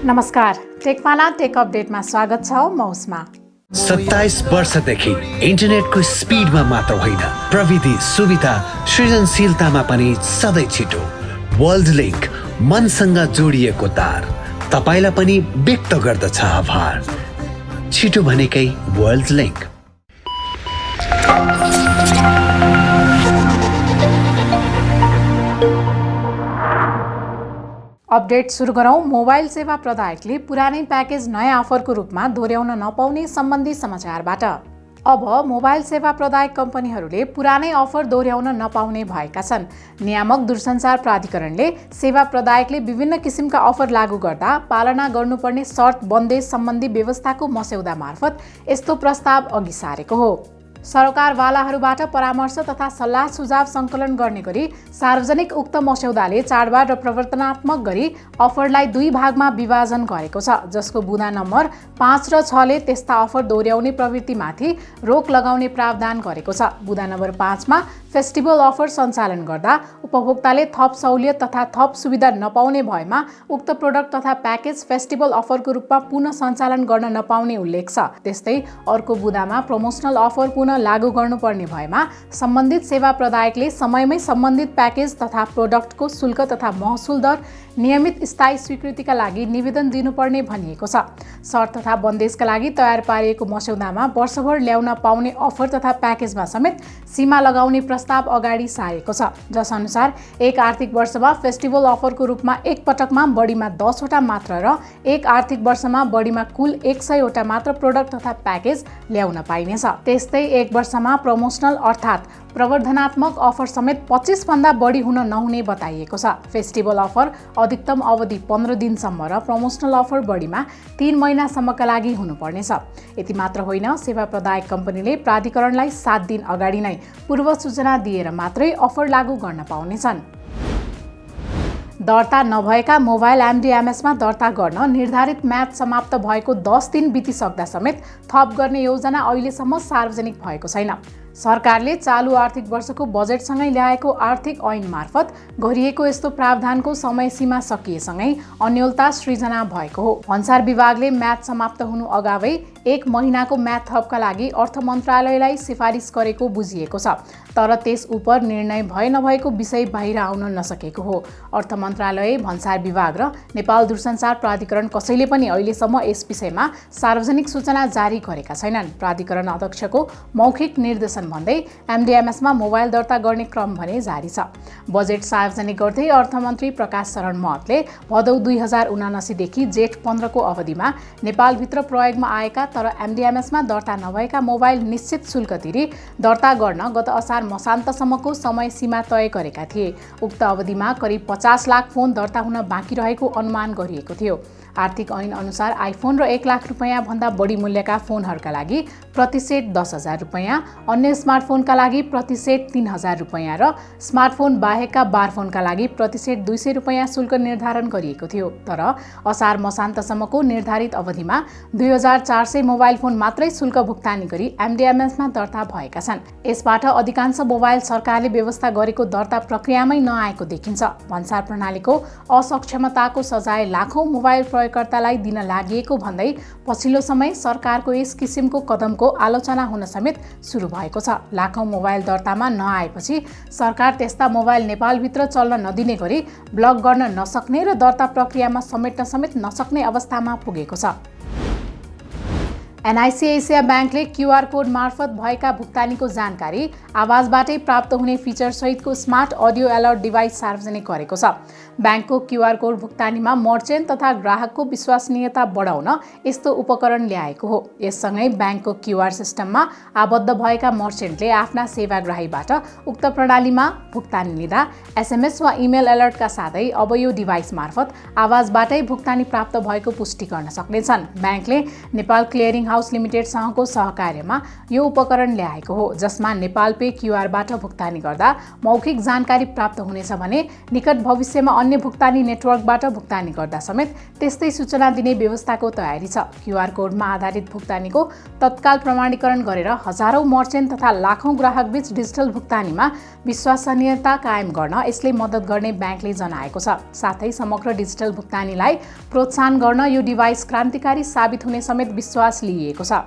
नमस्कार, टेकमाला टेक अपडेटमा स्वागत छ। म उस्मा। 27 वर्षदेखि इन्टरनेटको स्पिडमा मात्र होइन, प्रविधि सुविधा सृजनशीलतामा पनि सधैँ छिटो। वर्ल्ड लिङ्क, मनसँग जोडिएको तार, तपाईलाई पनि व्यक्त गर्दछ आभार। छिटो भनेकै वर्ल्ड लिङ्क। अपडेट सुरु गरौँ। मोबाइल सेवा प्रदायकले पुरानै प्याकेज नयाँ अफरको रूपमा दोहोर्याउन नपाउने सम्बन्धी समाचारबाट। अब मोबाइल सेवा प्रदायक कम्पनीहरूले पुरानै अफर दोहोर्याउन नपाउने भएका छन्। नियामक दूरसञ्चार प्राधिकरणले सेवा प्रदायकले विभिन्न किसिमका अफर लागू गर्दा पालना गर्नुपर्ने शर्त बन्देज सम्बन्धी व्यवस्थाको मस्यौदा मार्फत यस्तो प्रस्ताव अघि सारेको हो। सरकारवालाहरूबाट परामर्श तथा सल्लाह सुझाव सङ्कलन गर्ने गरी सार्वजनिक उक्त मस्यौदाले चाडबाड र प्रवर्तनात्मक गरी अफरलाई 2 भागमा विभाजन गरेको छ, जसको बुँदा नम्बर 5 र 6 ले त्यस्ता अफर दोहोर्याउने प्रवृत्तिमाथि रोक लगाउने प्रावधान गरेको छ। बुँदा नम्बर 5 मा फेस्टिभल अफर सञ्चालन गर्दा उपभोक्ताले थप सहुलियत तथा थप सुविधा नपाउने भएमा उक्त प्रोडक्ट तथा प्याकेज फेस्टिभल अफरको रूपमा पुनः सञ्चालन गर्न नपाउने उल्लेख छ। त्यस्तै अर्को बुँदामा प्रमोसनल अफर पुनः लागू गर्नुपर्ने भएमा सम्बन्धित सेवा प्रदायकले समयमै सम्बन्धित प्याकेज तथा प्रोडक्टको शुल्क तथा महसुल दर नियमित स्थायी स्वीकृतिका लागि निवेदन दिनुपर्ने भनिएको छ। शर्त तथा बन्देजका लागि तयार पारिएको मस्यौदामा वर्षभर ल्याउन पाउने अफर तथा प्याकेजमा समेत सीमा लगाउने प्रस्ताव अगाडि सारेको छ, जसअनुसार एक आर्थिक वर्षमा फेस्टिभल अफरको रूपमा एक पटकमा बढीमा 10 वटा मात्र र एक आर्थिक वर्षमा बढीमा कुल 100 वटा मात्र प्रोडक्ट तथा प्याकेज ल्याउन पाइनेछ। त्यस्तै एक वर्षमा प्रमोसनल अर्थात् प्रवर्धनात्मक अफर समेत 25 भन्दा बढी हुन नहुने बताइएको छ। फेस्टिभल अफर अधिकतम अवधि 15 दिनसम्म र प्रमोसनल अफर बढीमा 3 महिनासम्मका लागि हुनुपर्नेछ। यति मात्र होइन, सेवा प्रदायक कम्पनीले प्राधिकरणलाई 7 दिन अगाडि नै पूर्व सूचना दिएर मात्रै अफर लागू गर्न पाउनेछन्। दर्ता नभएका मोबाइल एमडिएमएसमा दर्ता गर्न निर्धारित म्याद समाप्त भएको 10 दिन बितिसक्दा समेत थप गर्ने योजना अहिलेसम्म सार्वजनिक भएको छैन। सरकारले चालु आर्थिक वर्षको बजेटसँगै ल्याएको आर्थिक ऐन मार्फत गरिएको यस्तो प्रावधानको समय सीमा सकिएसँगै अन्योलता सृजना भएको हो। भन्सार विभागले म्याद समाप्त हुनु अगावै 1 महिनाको म्याद थपका लागि अर्थ मन्त्रालयलाई सिफारिस गरेको बुझिएको छ, तर त्यस उप निर्णय भए नभएको विषय बाहिर आउन नसकेको हो। अर्थ मन्त्रालय, भन्सार विभाग र नेपाल दूरसञ्चार प्राधिकरण कसैले पनि अहिलेसम्म यस विषयमा सार्वजनिक सूचना जारी गरेका छैनन्। प्राधिकरण अध्यक्षको मौखिक निर्देशन भन्दै एमडिएमएसमा मोबाइल दर्ता गर्ने क्रम भने जारी छ। बजेट सार्वजनिक गर्दै अर्थमन्त्री प्रकाश शरण महतले भदौ 2079 देखि जेठ 15 को अवधिमा नेपालभित्र प्रयोगमा आएका तर एमडिएमएसमा दर्ता नभएका मोबाइल निश्चित शुल्क तिरी दर्ता गर्न गत असार मसान्तसम्मको समय सीमा तय गरेका थिए। उक्त अवधिमा करिब 50 लाख फोन दर्ता हुन बाँकी रहेको अनुमान गरिएको थियो। आर्थिक ऐन अनुसार आइफोन र 1 लाख रुपैयाँ भन्दा बढी मूल्यका फोनहरूका लागि प्रति सेट 10,000 रुपैयाँ, अन्य स्मार्टफोनका लागि प्रति सेट 3,000 रुपैयाँ र स्मार्टफोन बाहेकका बारफोनका लागि प्रति सेट 200 रुपैयाँ शुल्क निर्धारण गरिएको थियो। तर असार मसान्तसम्मको निर्धारित अवधिमा 2400 मोबाइल फोन मात्रै शुल्क भुक्तानी गरी एमडिएमएसमा दर्ता भएका छन्। यसबाट अधिकांश मोबाइल सरकारले व्यवस्था गरेको दर्ता प्रक्रियामै नआएको देखिन्छ। भन्सार प्रणालीको असक्षमताको सजाय लाखौं मोबाइल प्रयोगकर्तालाई दिन लागि भन्दै पछिल्लो समय सरकारको यस किसिमको कदमको आलोचना हुन समेत सुरु भएको छ। लाखौं मोबाइल दर्तामा नआएपछि सरकार त्यस्ता मोबाइल नेपालभित्र चल्न नदिने गरी ब्लक गर्न नसक्ने र दर्ता प्रक्रियामा समेट्न समेत नसक्ने अवस्थामा पुगेको छ। एनआइसी एसिया ब्याङ्कले क्युआर कोड मार्फत भएका भुक्तानीको जानकारी आवाजबाटै प्राप्त हुने फिचर सहितको स्मार्ट अडियो अलर्ट डिभाइस सार्वजनिक गरेको छ। ब्याङ्कको क्युआर कोड भुक्तानीमा मर्चेन्ट तथा ग्राहकको विश्वसनीयता बढाउन यस्तो उपकरण ल्याएको हो। यससँगै ब्याङ्कको क्युआर सिस्टममा आबद्ध भएका मर्चेन्टले आफ्ना सेवाग्राहीबाट उक्त प्रणालीमा भुक्तानी लिँदा एसएमएस वा इमेल अलर्टका साथै अब यो डिभाइस मार्फत आवाजबाटै भुक्तानी प्राप्त भएको पुष्टि गर्न सक्नेछन्। ब्याङ्कले नेपाल क्लियरिङ हाउस लिमिटेडसँगको सहकार्यमा यो उपकरण ल्याएको हो, जसमा नेपाल पे क्युआरबाट भुक्तानी गर्दा मौखिक जानकारी प्राप्त हुनेछ भने निकट भविष्यमा अन्य भुक्तानी नेटवर्कबाट भुक्तानी गर्दा समेत त्यस्तै सूचना दिने व्यवस्थाको तयारी छ। क्युआर कोडमा आधारित भुक्तानीको तत्काल प्रमाणीकरण गरेर हजारौं मर्चेन्ट तथा लाखौं ग्राहकबीच डिजिटल भुक्तानीमा विश्वसनीयता कायम गर्न यसले मद्दत गर्ने ब्याङ्कले जनाएको छ। साथै समग्र डिजिटल भुक्तानीलाई प्रोत्साहन गर्न यो डिभाइस क्रान्तिकारी साबित हुने समेत विश्वास लिइएको छ।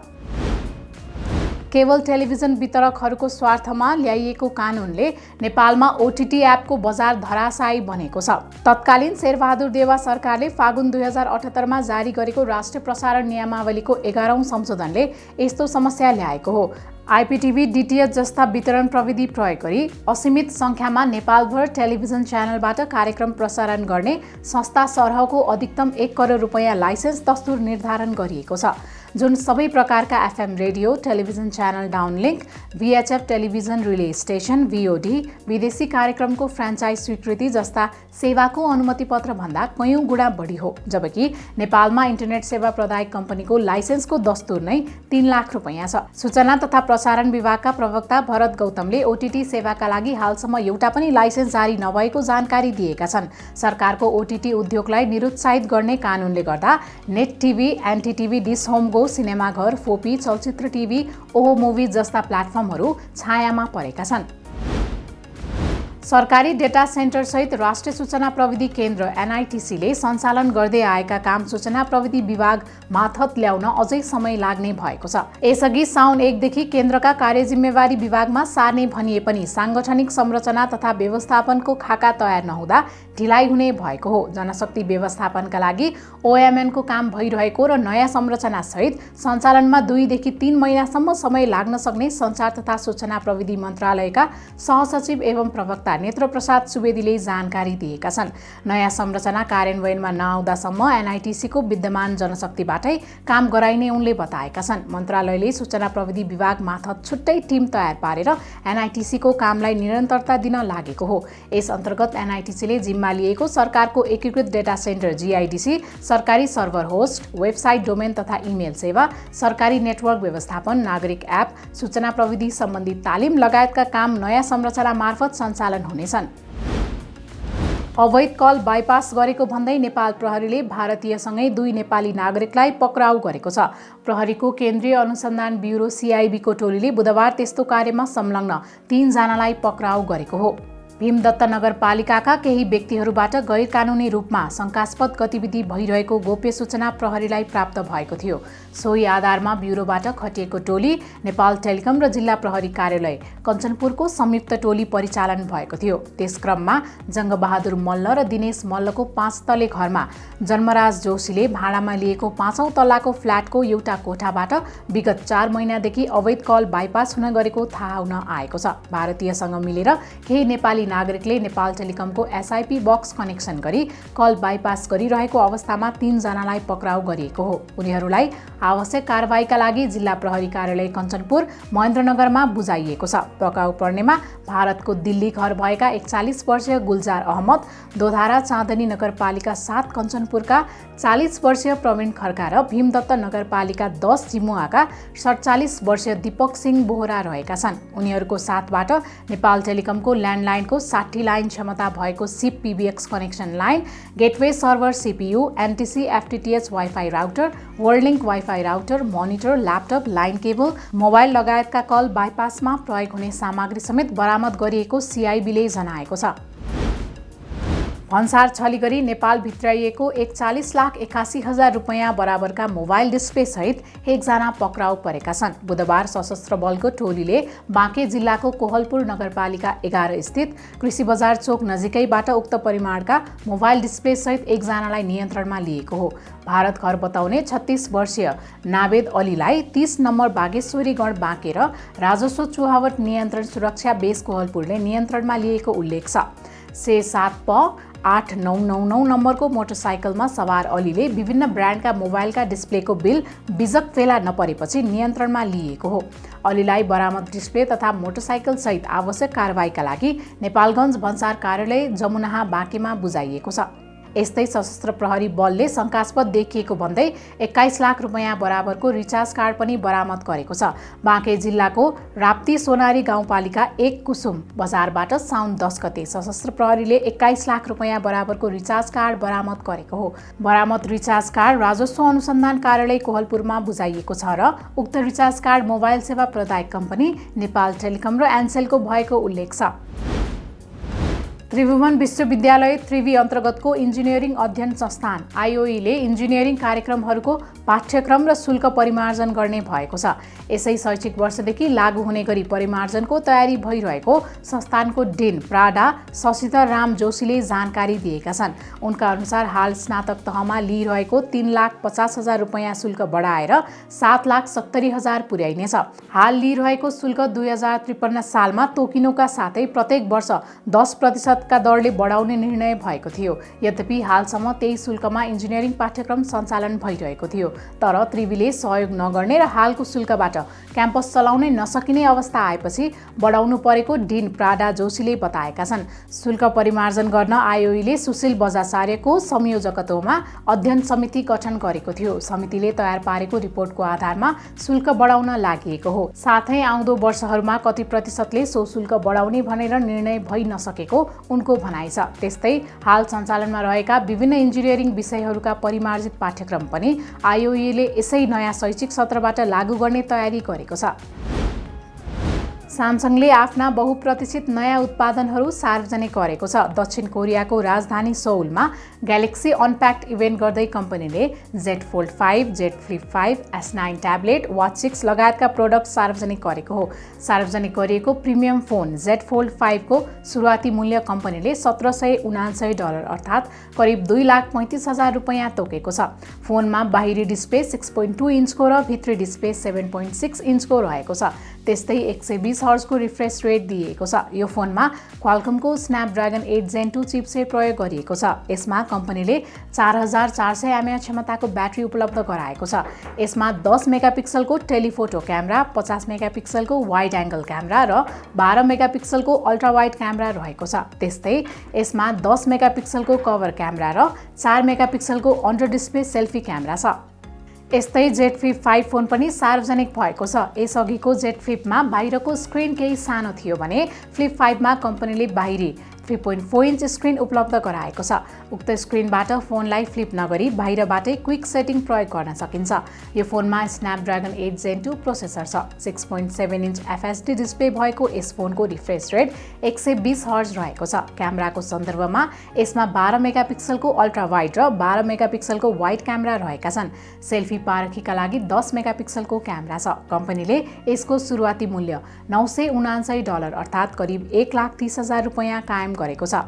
केबल टेलिभिजन वितरकहरूको स्वार्थमा ल्याइएको कानुनले नेपालमा ओटिटी एपको बजार धराशायी बनेको छ। तत्कालीन शेरबहादुर देवा सरकारले फागुन 2078मा जारी गरेको राष्ट्रिय प्रसारण नियमावलीको 11औं संशोधनले यस्तो समस्या ल्याएको हो। आइपीटीभी, डीटीएच जस्ता वितरण प्रविधि प्रयोग गरी असीमित सङ्ख्यामा नेपालभर टेलिभिजन च्यानलबाट कार्यक्रम प्रसारण गर्ने संस्था सरहको अधिकतम 1 करोड रुपैयाँ लाइसेन्स दस्तुर निर्धारण गरिएको छ, जुन सबै प्रकारका FM radio, television channel downlink, VHF television relay station, VOD, विदेशी कार्यक्रमको फ्रेन्चाइज स्वीकृति जस्ता सेवाको अनुमति पत्र भन्दा कयौं गुणा बढी हो। जबकि नेपालमा इन्टरनेट सेवा प्रदायक कम्पनीको लाइसेन्सको दस्तुर नै 3 लाख रुपैयाँ छ। सूचना तथा प्रसारण विभागका प्रवक्ता भरत गौतमले ओटीटी सेवाका लागि हालसम्म एउटा पनि लाइसेन्स जारी नभएको जानकारी दिएका छन्। सरकारको ओटीटी उद्योगलाई निरुत्साहित गर्ने कानुनले गर्दा net TV, NTTV, dish home go, सिनेमाघर, फोपी, चलचित्र टिभी, ओहो मुभी जस्ता प्लेटफर्महरू छायामा परेका छन्। सरकारी डेटा सेन्टर सहित राष्ट्रिय सूचना प्रविधि केन्द्र एनआईटीसीले सञ्चालन गर्दै आएका काम सूचना प्रविधि विभाग मार्फत ल्याउन अझै समय लाग्ने भएको छ। यसअघि साउन 1 देखि केन्द्रका कार्यजिम्मेवारी विभागमा सार्ने भनिए पनि सांगठनिक संरचना तथा व्यवस्थापनको खाका तयार नहुँदा ढिलाइ हुने भएको हो। जनशक्ति व्यवस्थापनका लागि ओएमएनको काम भइरहेको र नयाँ संरचना सहित सञ्चालनमा 2 देखि 3 महिनासम्म समय लाग्न सक्ने सञ्चार तथा सूचना प्रविधि मन्त्रालयका सहसचिव एवं प्रवक्ता नेत्र प्रसाद सुवेदीले जानकारी दिएका छन्। नयाँ संरचना कार्यान्वयनमा नआउँदासम्म एनआईटीसीको विद्यमान जनशक्तिबाटै काम गराइने उनले बताएका छन्। मन्त्रालयले सूचना प्रविधि विभाग मार्फत छुट्टै टिम तयार पारेर एनआईटीसीको कामलाई निरन्तरता दिन लागेको हो। यस अन्तर्गत एनआईटीसीले जिम्मा लिएको सरकारको एकीकृत डेटा सेन्टर जीआईडीसी, सरकारी सर्भर होस्ट, वेबसाइट डोमेन तथा इमेल सेवा, सरकारी नेटवर्क व्यवस्थापन, नागरिक एप, सूचना प्रविधि सम्बन्धी तालिम लगायतका काम नयाँ संरचना मार्फत सञ्चालन हुनेछन्। अवैध कल बाइपास गरेको भन्दै नेपाल प्रहरीले भारतीयसँगै 2 नेपाली नागरिकलाई पक्राउ गरेको छ। प्रहरीको केन्द्रीय अनुसन्धान ब्युरो सीआईबीको टोलीले बुधबार त्यस्तो कार्यमा संलग्न 3 जनालाई पक्राउ गरेको हो। भीमदत्त नगरपालिकाका केही व्यक्तिहरूबाट गैरकानुनी रूपमा शङ्कास्पद गतिविधि भइरहेको गोप्य सूचना प्रहरीलाई प्राप्त भएको थियो। सोही आधारमा ब्युरोबाट खटिएको टोली नेपाल टेलिकम र जिल्ला प्रहरी कार्यालय कञ्चनपुरको संयुक्त टोली परिचालन भएको थियो। त्यस क्रममा जङ्गबहादुर मल्ल र दिनेश मल्लको 5 तले घरमा जन्मराज जोशीले भाडामा लिएको 5औं तल्लाको फ्ल्याटको एउटा कोठाबाट विगत 4 महिनादेखि अवैध कल बाइपास हुन गरेको थाहा हुन आएको छ। भारतीयसँग मिलेर केही नेपाली नागरिकले नेपाल टेलिकमको एसआईपी बक्स कनेक्सन गरी कल बाइपास गरिरहेको अवस्थामा 3 जनालाई पक्राउ गरिएको हो। उनीहरूलाई आवश्यक कारबाहीका लागि जिल्ला प्रहरी कार्यालय कञ्चनपुर महेन्द्रनगरमा बुझाइएको छ। पक्राउ पर्नेमा भारतको दिल्ली घर भएका 41 वर्षीय गुलजार अहमद, दोधारा चाँदनी नगरपालिका 7 कञ्चनपुरका 40 वर्षीय प्रवीण खड्का र भीमदत्त नगरपालिका 10 जिमुवाका 47 वर्षीय दीपक सिंह बोहरा रहेका छन्। उनीहरूको साथबाट नेपाल टेलिकमको ल्यान्डलाइनको 60 लाइन क्षमता भएको SIP PBX connection line, gateway server CPU, NTC FTTH wifi router, worldlink wifi router, monitor, laptop, line cable, mobile लगायतका कल बाइपासमा प्रयोग हुने सामग्री समेत बरामद गरिएको सीआईबीले जनाएको छ। भन्सार छली गरी नेपाल भित्राइएको 41,81,000 रुपैयाँ बराबरका मोबाइल डिस्प्ले सहित 1 जना पक्राउ परेका छन्। बुधबार सशस्त्र बलको टोलीले बाँके जिल्लाको कोहलपुर नगरपालिका 11 स्थित कृषि बजार चोक नजिकैबाट उक्त परिमाणका मोबाइल डिस्प्ले सहित 1 जनालाई नियन्त्रणमा लिएको हो। भारत घर बताउने 36 वर्षीय नावेद अलीलाई 30 नम्बर बागेश्वरी गढ बाँके र राजस्व चुहावट नियन्त्रण सुरक्षा बेस कोहलपुरले नियन्त्रणमा लिएको उल्लेख छ। C7P 8999 नम्बरको मोटरसाइकलमा सवार अलीले विभिन्न ब्रान्डका मोबाइलका डिस्प्लेको बिल बिजक फेला नपरेपछि नियन्त्रणमा लिएको हो। अलीलाई बरामद डिस्प्ले तथा मोटरसाइकल सहित आवश्यक कारबाहीका लागि नेपालगञ्ज भन्सार कार्यालय जमुनाहा बाँकेमा बुझाइएको छ। यस्तै सशस्त्र प्रहरी बलले शंकास्पद देखिएको भन्दै 21 लाख रुपैयाँ बराबरको रिचार्ज कार्ड पनि बरामद गरेको छ। बाँके जिल्लाको राप्ती सोनारी गाउँपालिका 1 कुसुम बजारबाट साउन 10 गते सशस्त्र प्रहरीले 21 लाख रुपैयाँ बराबरको रिचार्ज कार्ड बरामद गरेको हो। बरामद रिचार्ज कार्ड राजस्व अनुसन्धान कार्यालय कोहलपुरमा बुझाइएको छ र उक्त रिचार्ज कार्ड मोबाइल सेवा प्रदायक कम्पनी नेपाल टेलिकम र एनसेलको भएको उल्लेख छ। त्रिभुवन विश्वविद्यालय त्रिवी अन्तर्गतको इन्जिनियरिङ अध्ययन संस्थान आइओईले इन्जिनियरिङ कार्यक्रमहरूको पाठ्यक्रम र शुल्क परिमार्जन गर्ने भएको छ। यसै शैक्षिक वर्षदेखि लागू हुने गरी परिमार्जनको तयारी भइरहेको संस्थानको डिन प्राडा शशिधर राम जोशीले जानकारी दिएका छन्। उनका अनुसार हाल स्नातक तहमा लिइरहेको 3,50,000 रुपैयाँ शुल्क बढाएर 7,70,000 पुर्याइनेछ। हाल लिइरहेको शुल्क 2053 सालमा तोकिनुका साथै प्रत्येक वर्ष 10% का दरले बढाउने निर्णय भएको थियो। यद्यपि हालसम्म त्यही शुल्कमा इन्जिनियरिङ पाठ्यक्रम सञ्चालन भइरहेको थियो। तर त्रिवीले सहयोग नगर्ने र हालको शुल्कबाट क्याम्पस चलाउनै नसकिने अवस्था आएपछि बढाउनु परेको डिन प्राडा जोशीले बताएका छन्। शुल्क परिमार्जन गर्न आइओईले सुशील बजाचार्यको संयोजकत्वमा अध्ययन समिति गठन गरेको थियो। समितिले तयार पारेको रिपोर्टको आधारमा शुल्क बढाउन लागि हो। साथै आउँदो वर्षहरूमा कति प्रतिशतले सो शुल्क बढाउने भनेर निर्णय भइ नसकेको उनको भनाइ छ। त्यस्तै हाल सञ्चालनमा रहेका विभिन्न इन्जिनियरिङ विषयहरूका परिमार्जित पाठ्यक्रम पनि आइओईले यसै नयाँ शैक्षिक सत्रबाट लागू गर्ने तयारी गरेको छ। स्यामसङले आफ्ना बहुप्रतीक्षित नयाँ उत्पादनहरू सार्वजनिक गरेको छ। दक्षिण कोरियाको राजधानी सोउलमा ग्यालेक्सी अनप्याक्ड इभेन्ट गर्दै कम्पनीले Z fold 5, Z flip 5, S9 tablet, watch 6 लगायतका प्रोडक्ट सार्वजनिक गरेको हो। सार्वजनिक गरिएको प्रिमियम फोन जेड फोल्ड 5 को सुरुवाती मूल्य कम्पनीले $1,779 अर्थात् करिब 2,35,000 रुपैयाँ तोकेको छ। फोनमा बाहिरी डिस्प्ले 6.2 इन्चको र भित्री डिस्प्ले 7.6 इन्चको रहेको छ। त्यस्तै 120 हर्जको रिफ्रेश रेट दिएको छ। यो फोनमा क्वालकमको स्न्यापड्रागन 8 जेन 2 चिपसेट प्रयोग गरिएको छ। यसमा कम्पनीले 4400 mAh क्षमताको ब्याट्री उपलब्ध गराएको छ। यसमा 10 मेगापिक्सलको टेलिफोटो क्यामेरा, 50 मेगापिक्सलको वाइड एङ्गल क्यामेरा र 12 मेगापिक्सलको अल्ट्रा वाइड क्यामेरा रहेको छ। त्यस्तै यसमा 10 मेगापिक्सलको कभर क्यामेरा र 4 मेगापिक्सलको अन्डर डिस्प्ले सेल्फी क्यामेरा छ। यस्तै जेड फ्लिप 5 फोन पनि सार्वजनिक भएको छ। यसअघिको जेड फ्लिपमा बाहिरको स्क्रिन केही सानो थियो भने फ्लिप 5 मा कम्पनीले बाहिरी 3.4 इन्च स्क्रिन उपलब्ध गराएको छ। उक्त स्क्रिनबाट फोनलाई फ्लिप नगरी बाहिरबाटै क्विक सेटिङ प्रयोग गर्न सकिन्छ। यो फोनमा स्न्यापड्रागन 8 जेन 2 प्रोसेसर छ। 6.7 इन्च एफएचडी डिस्प्ले भएको यस फोनको रिफ्रेश रेट 120 हर्ज रहेको छ। क्यामेराको सन्दर्भमा यसमा 12 मेगापिक्सलको अल्ट्रा वाइड र 12 मेगापिक्सलको वाइड क्यामेरा रहेका छन्। सेल्फी पारखीका लागि 10 मेगापिक्सलको क्यामेरा छ। कम्पनीले यसको सुरुवाती मूल्य $979 अर्थात् करिब 1,30,000 रुपैयाँ कायम गरेको छ।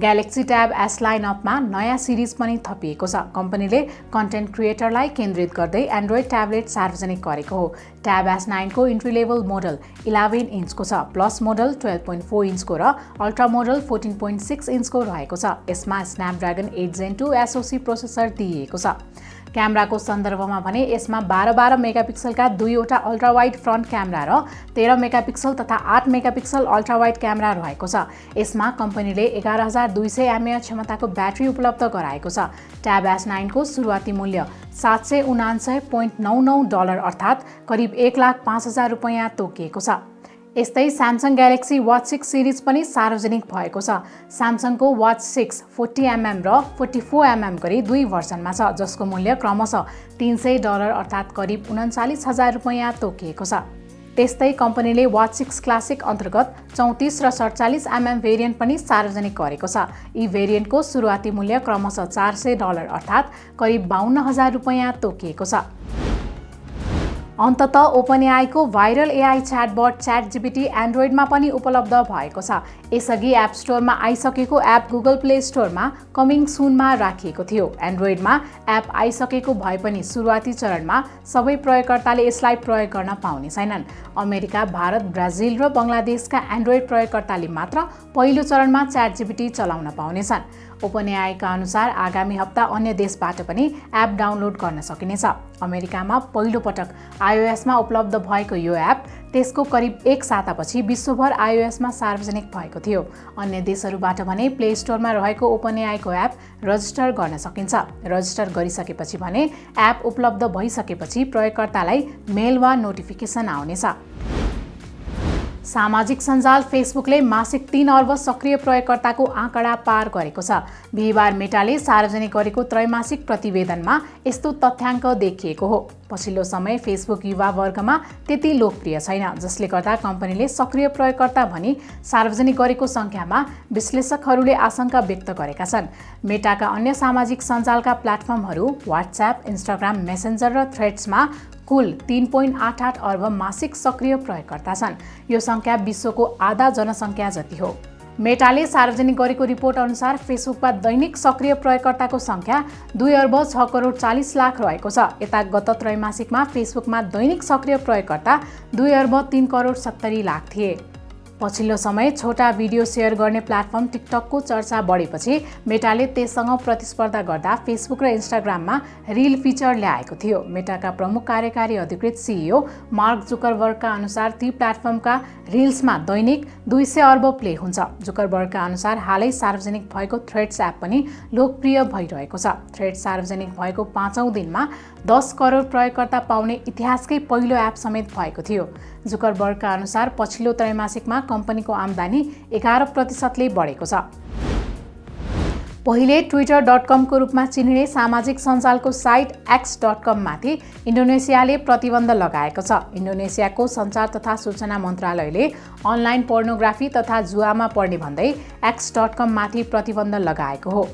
ग्यालेक्सी ट्याब एस लाइनअपमा नयाँ सिरिज पनि थपिएको छ। कम्पनीले कन्टेन्ट क्रिएटरलाई केन्द्रित गर्दै एन्ड्रोइड ट्याब्लेट सार्वजनिक गरेको हो। ट्याब S9 को इन्ट्री लेभल मोडल 11 इन्चको छ। प्लस मोडल 12.4 इन्चको र अल्ट्रा मोडल 14.6 इन्चको रहेको छ। यसमा स्न्यापड्रागन 8 जेन 2 एसओसी प्रोसेसर दिइएको छ। क्यामेराको सन्दर्भमा भने यसमा 12 मेगापिक्सलका दुईवटा अल्ट्रा वाइड फ्रन्ट क्यामेरा र 13 मेगापिक्सल तथा 8 मेगापिक्सल अल्ट्रा वाइड क्यामेरा रहेको छ। यसमा कम्पनीले 11,200 mAh क्षमताको ब्याट्री उपलब्ध गराएको छ। ट्याब S9 को सुरुवाती मूल्य $779.99 अर्थात् करिब 1,05,000 रुपैयाँ तोकिएको छ। यस्तै स्यामसङ ग्यालेक्सी वाच 6 सिरिज पनि सार्वजनिक भएको छ। स्यामसङको वाच 6 40mm र 44mm गरी दुई भर्सनमा छ, जसको मूल्य क्रमशः $300 अर्थात् करिब 39,000 रुपैयाँ तोकिएको छ। त्यस्तै कम्पनीले वाच 6 क्लासिक अन्तर्गत 34 र 47mm भेरिएन्ट पनि सार्वजनिक गरेको छ। यी भेरिएन्टको सुरुवाती मूल्य क्रमशः $400 अर्थात् करिब 52,000 रुपैयाँ तोकिएको छ। अन्ततः ओपनएआईको भाइरल एआई च्याटबट च्याटजीपीटी एन्ड्रोइडमा पनि उपलब्ध भएको छ। यसअघि एप स्टोरमा आइसकेको एप गुगल प्ले स्टोरमा कमिङ सुनमा राखिएको थियो। एन्ड्रोइडमा एप आइसकेको भए पनि सुरुवाती चरणमा सबै प्रयोगकर्ताले यसलाई प्रयोग गर्न पाउने छैनन्। अमेरिका, भारत, ब्राजिल र बङ्गलादेशका एन्ड्रोइड प्रयोगकर्ताले मात्र पहिलो चरणमा च्याटजीपीटी चलाउन पाउनेछन्। ओपनएआईका अनुसार आगामी हप्ता अन्य देशबाट पनि एप डाउनलोड गर्न सकिनेछ। अमेरिकामा पहिलो पटक iOSमा उपलब्ध भएको यो एप त्यसको करिब 1 सातापछि विश्वभर iOSमा सार्वजनिक भएको थियो। अन्य देशहरूबाट भने प्ले स्टोरमा रहेको ओपनएआईको एप रजिस्टर गर्न सकिन्छ। रजिस्टर गरिसकेपछि भने एप उपलब्ध भइसकेपछि प्रयोगकर्तालाई मेल वा नोटिफिकेसन आउनेछ। सामाजिक सञ्जाल फेसबुकले मासिक 3 अर्ब सक्रिय प्रयोगकर्ताको आँकडा पार गरेको छ। बिहिबार मेटाले सार्वजनिक गरेको त्रैमासिक प्रतिवेदनमा यस्तो तथ्याङ्क देखिएको हो। पछिल्लो समय फेसबुक युवा वर्गमा त्यति लोकप्रिय छैन, जसले गर्दा कम्पनीले सक्रिय प्रयोगकर्ता भनी सार्वजनिक गरेको सङ्ख्यामा विश्लेषकहरूले आशंका व्यक्त गरेका छन्। मेटाका अन्य सामाजिक सञ्जालका प्लेटफर्महरू व्हाट्सएप, इन्स्टाग्राम, मेसेन्जर र थ्रेड्समा कुल 3.88 अर्ब मासिक सक्रिय प्रयोगकर्ता छन्। यो सङ्ख्या विश्वको आधा जनसङ्ख्या जति हो। मेटाले सार्वजनिक गरेको रिपोर्ट अनुसार फेसबुकमा दैनिक सक्रिय प्रयोगकर्ताको सङ्ख्या 2 अर्ब 6 करोड 40 लाख रहेको छ। यता गत त्रैमासिकमा फेसबुकमा दैनिक सक्रिय प्रयोगकर्ता 2 अर्ब 3 करोड 70 लाख थिए। पछिल्लो समय छोटा भिडियो सेयर गर्ने प्लेटफर्म टिकटकको चर्चा बढेपछि मेटाले त्यससँग प्रतिस्पर्धा गर्दा फेसबुक र इन्स्टाग्राममा रिल फिचर ल्याएको थियो। मेटाका प्रमुख कार्यकारी अधिकृत CEO मार्क जुकरबर्गका अनुसार ती प्लेटफर्मका रिल्समा दैनिक 200 अर्ब प्ले हुन्छ। जुकरबर्गका अनुसार हालै सार्वजनिक भएको थ्रेड्स एप पनि लोकप्रिय भइरहेको छ। थ्रेड्स सार्वजनिक भएको 5औं दिनमा 10 करोड प्रयोगकर्ता पाउने इतिहासकै पहिलो एप समेत भएको थियो। जुकरबर्गका अनुसार पछिल्लो त्रैमासिकमा कम्पनीको आम्दानी 11%ले बढेको छ। पहिले twitter.com को रूपमा चिनिने सामाजिक सञ्जालको साइट x.com माथि इन्डोनेसियाले प्रतिबन्ध लगाएको छ। इन्डोनेसियाको सञ्चार तथा सूचना मन्त्रालयले अनलाइन पोर्नोग्राफी तथा जुवामा पर्ने भन्दै x.com माथि प्रतिबन्ध लगाएको हो।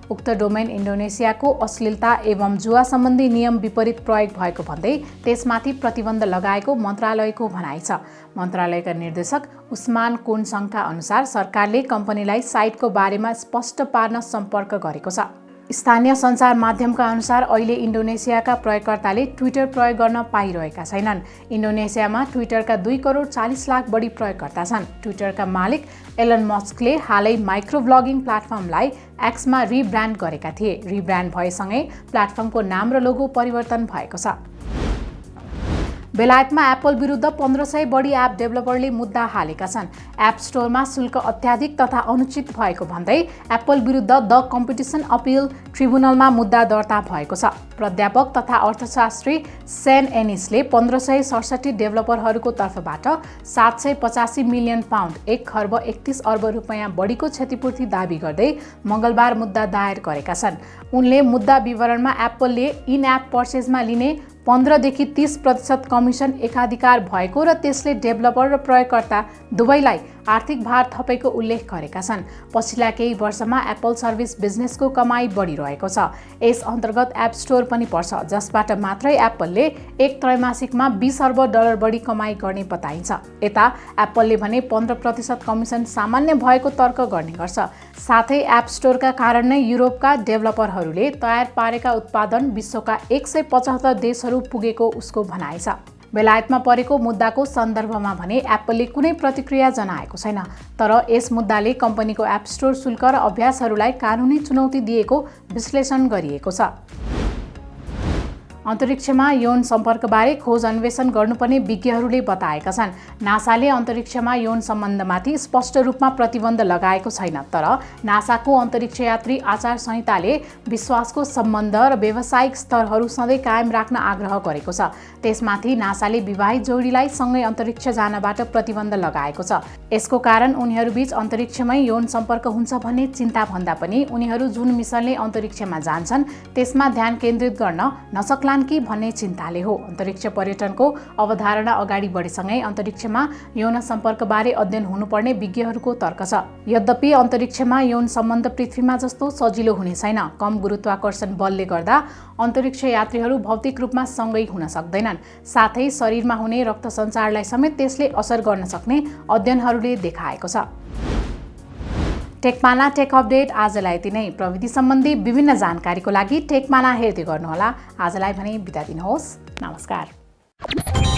उक्त डोमेन इन्डोनेसियाको अश्लीलता एवं जुवा सम्बन्धी नियम विपरीत प्रयोग भएको भन्दै त्यसमाथि प्रतिबन्ध लगाएको मन्त्रालयको भनाइ छ। मन्त्रालयका निर्देशक उस्मान कुनसङका अनुसार सरकारले कम्पनीलाई साइटको बारेमा स्पष्ट पार्न सम्पर्क गरेको छ। स्थानीय सञ्चार माध्यमका अनुसार अहिले इन्डोनेसियाका प्रयोगकर्ताले ट्विटर प्रयोग गर्न पाइरहेका छैनन्। इन्डोनेसियामा ट्विटरका 2 करोड 40 लाख बढी प्रयोगकर्ता छन्। ट्विटरका मालिक एलन मस्कले हालै माइक्रो ब्लगिङ प्लेटफर्मलाई एक्समा रिब्रान्ड गरेका थिए। रिब्रान्ड भएसँगै प्लेटफर्मको नाम र लोगो परिवर्तन भएको छ। बेलायतमा एप्पल विरुद्ध 1500 बढी एप डेभलपरले मुद्दा हालेका छन्। एप स्टोरमा शुल्क अत्याधिक तथा अनुचित भएको भन्दै एप्पल विरुद्ध द कम्पिटिसन अपिल ट्रिब्युनलमा मुद्दा दर्ता भएको छ। प्राध्यापक तथा अर्थशास्त्री सेन एनिसले 1567 डेभलपरहरूको तर्फबाट 785 मिलियन पाउन्ड 1 खर्ब 31 अर्ब रुपैयाँ बढीको क्षतिपूर्ति दाबी गर्दै मङ्गलबार मुद्दा दायर गरेका छन्। उनले मुद्दा विवरणमा एप्पलले इन एप पर्चेजमा लिने 15 देखि 30% कमिसन एकाधिकार भएको र त्यसले डेभलपर र प्रयोगकर्ता दुवैलाई आर्थिक भार थपेको उल्लेख गरेका छन्। पछिल्ला केही वर्षमा एप्पल सर्भिस बिजनेसको कमाई बढिरहेको छ। यस अन्तर्गत एप स्टोर पनि पर्छ, जसबाट मात्रै एप्पलले एक त्रैमासिकमा 20 अर्ब डलर बढी कमाई गर्ने बताइन्छ। यता एप्पलले भने 15% कमिसन सामान्य भएको तर्क गर्ने गर्छ। साथै एप स्टोरका कारण नै युरोपका डेभलपरहरूले तयार पारेका उत्पादन विश्वका 175 देशहरू पुगेको उसको भनाइ छ। बेलायतमा परेको मुद्दाको सन्दर्भमा भने एप्पलले कुनै प्रतिक्रिया जनाएको छैन, तर यस मुद्दाले कम्पनीको एप स्टोर शुल्क र अभ्यासहरूलाई कानुनी चुनौती दिएको विश्लेषण गरिएको छ। अन्तरिक्षमा यौन सम्पर्कबारे खोज अन्वेषण गर्नुपर्ने विज्ञहरूले बताएका छन्। नासाले अन्तरिक्षमा यौन सम्बन्धमाथि स्पष्ट रूपमा प्रतिबन्ध लगाएको छैन, तर नासाको अन्तरिक्ष यात्री आचार संहिताले विश्वासको सम्बन्ध र व्यावसायिक स्तरहरू सधैँ कायम राख्न आग्रह गरेको छ। त्यसमाथि नासाले विवाहित जोडीलाई सँगै अन्तरिक्ष जानबाट प्रतिबन्ध लगाएको छ। यसको कारण उनीहरूबीच अन्तरिक्षमै यौन सम्पर्क हुन्छ भन्ने चिन्ता भन्दा पनि उनीहरू जुन मिसनले अन्तरिक्षमा जान्छन् त्यसमा ध्यान केन्द्रित गर्न नसक्लान् कि भन्ने चिन्ताले हो। अन्तरिक्ष पर्यटनको अवधारणा अगाडि बढेसँगै अन्तरिक्षमा यौन सम्पर्कबारे अध्ययन हुनुपर्ने विज्ञहरूको तर्क छ। यद्यपि अन्तरिक्षमा यौन सम्बन्ध पृथ्वीमा जस्तो सजिलो हुने छैन। कम गुरुत्वाकर्षण बलले गर्दा अन्तरिक्ष यात्रीहरू भौतिक रूपमा सँगै हुन सक्दैनन्। साथै शरीरमा हुने रक्त सञ्चारलाई समेत त्यसले असर गर्न सक्ने अध्ययनहरूले देखाएको छ। टेकमाना टेक अपडेट आजलाई यति नै। प्रविधि सम्बन्धी विभिन्न जानकारीको लागि टेकमाना हेर्दै गर्नुहोला। आजलाई भने बिदा दिनुहोस्। नमस्कार।